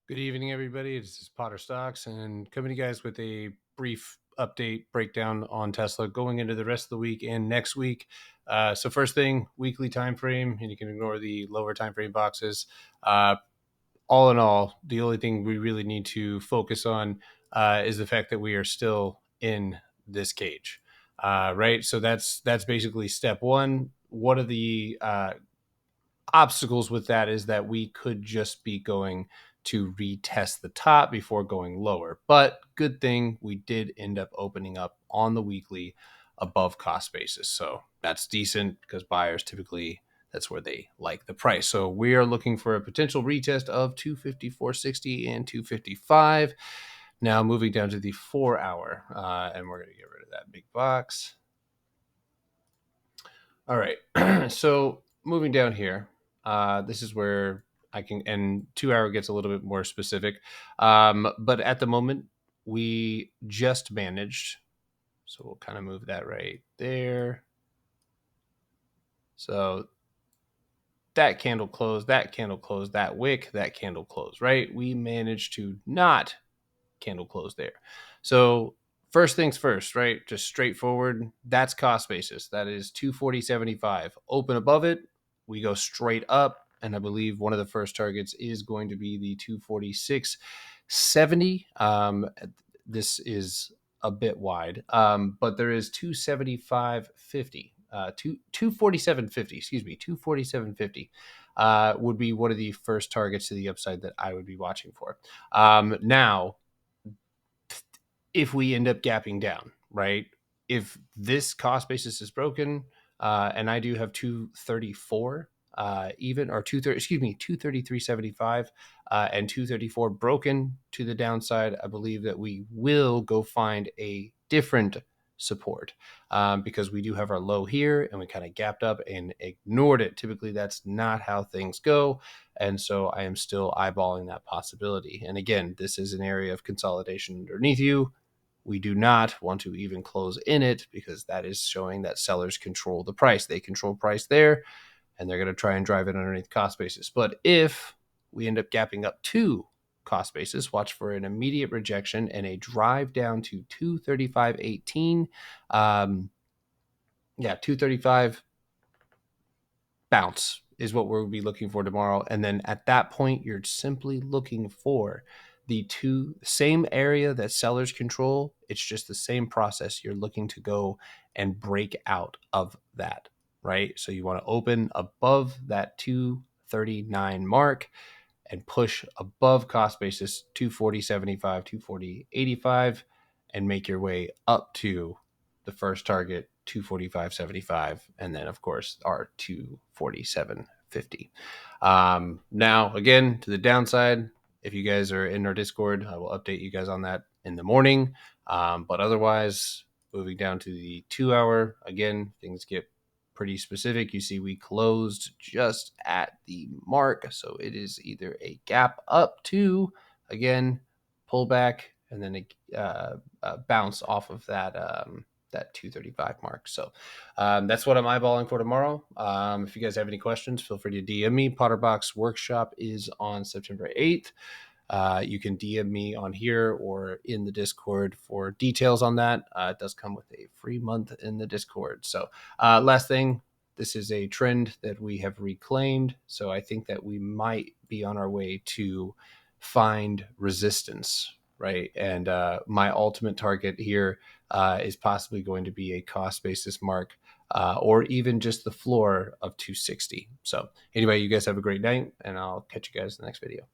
Good evening, everybody. This is Potter Stocks, and coming to you guys with a brief update breakdown on Tesla going into the rest of the week and next week. So first thing, weekly time frame, and you can ignore the lower time frame boxes. All in all, the only thing we really need to focus on is the fact that we are still in this cage, right? So that's basically step one. What are the obstacles with that is that we could just be going to retest the top before going lower. But good thing we did end up opening up on the weekly above cost basis. So that's decent because buyers typically that's where they like the price. So we are looking for a potential retest of 254.60 and 255. Now moving down to the 4 hour, and we're going to get rid of that big box. All right. So moving down here, this is where I can, and 2 hour gets a little bit more specific. But at the moment, we just managed. So we'll kind of move that right there. So that candle closed, that wick, that candle closed, right? We managed to not candle close there. So first things first, right? Just straightforward. That's cost basis. That is 240.75. Open above it, we go straight up. And I believe one of the first targets is going to be the 246.70. This is a bit wide, but there is 275.50. 247.50, excuse me, 247.50 would be one of the first targets to the upside that I would be watching for. Now, if we end up gapping down, right? If this cost basis is broken, and I do have 234 even, or 230, excuse me, 233.75 and 234 broken to the downside, I believe that we will go find a different support because we do have our low here and we kind of gapped up and ignored it. Typically, that's not how things go. And so I am still eyeballing that possibility. And again, this is an area of consolidation underneath you. We do not want to even close in it because that is showing that sellers control the price. They control price there, and they're going to try and drive it underneath cost basis. But if we end up gapping up to cost basis, watch for an immediate rejection and a drive down to 235.18. 235 bounce is what we'll be looking for tomorrow. And then at that point, you're simply looking for the same area that sellers control. It's just the same process. You're looking to go and break out of that, right? So you want to open above that 239 mark and push above cost basis 240.75, 240.85, and make your way up to the first target 245.75, and then of course our 247.50. Now again, to the downside, if you guys are in our Discord, I will update you guys on that in the morning. But otherwise, moving down to the 2 hour, again, things get pretty specific. You see we closed just at the mark, so it is either a gap up to, again, pull back, and then a bounce off of that 235 mark. So that's what I'm eyeballing for tomorrow. If you guys have any questions, feel free to DM me. Potterbox Workshop is on September 8th. You can DM me on here or in the Discord for details on that. It does come with a free month in the Discord. So last thing, this is a trend that we have reclaimed. So I think that we might be on our way to find resistance, right? And my ultimate target here is possibly going to be a cost basis mark or even just the floor of 260. So anyway, you guys have a great night, and I'll catch you guys in the next video.